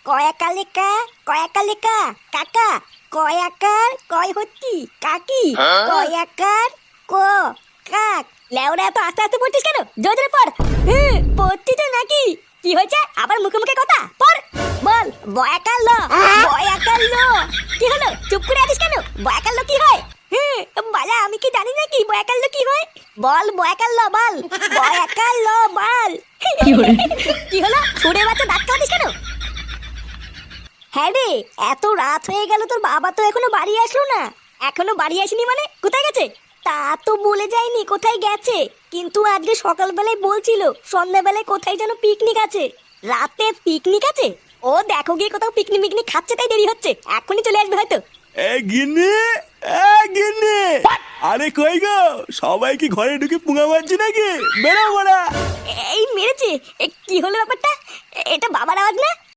কয়াকালিকা কয়াকালিকা কাকা কয়াকার কয় হচ্ছি কাকি কয়াকার ক কাক লেওরা এত আস্তে আস্তে পড়ছিস কেন? জোরে জোরে পড়। পড়ছি তো নাকি? কি হয়েছে আবার মুখে মুখে কথা? পড় বল। বয়াকার ল বয়াকার ল। কি হলো চুপ করে আছিস কেন? বয়াকার ল কি হয়? বালা আমি কি জানি নাকি বয়াকার ল কি হয়? বল বয়াকার ল বল। বয়াকার ল বল। কি হলো ছুড়ে বাচ্চা দাঁত কাটিস কেন? হ্যাঁ রে, এত রাত হয়ে গেল তোর বাবা তো এখনো বাড়ি আসলো না। এখনো বাড়ি আসেনি মানে কোথায় গেছে? তা তো বলে যায়নি কোথায় গেছে, কিন্তু আজকে সকালবেলায় বলছিল সন্ধ্যাবেলায় কোথায় যেন পিকনিক আছে। রাতে পিকনিক আছে? ও দেখো গিয়ে কোথাও পিকনিক মিকনিক খাচ্ছে তাই দেরি হচ্ছে, এখনই চলে আসবে হয়তো। এ গিন্নি, এ গিন্নি, আরে কই গো? সবাই কি ঘরে ঢুকে পুঙা মারছি নাকি? বেরো বড়া। এই মেরেছে? কি হলো ব্যাপারটা? এটা বাবার আওয়াজ না?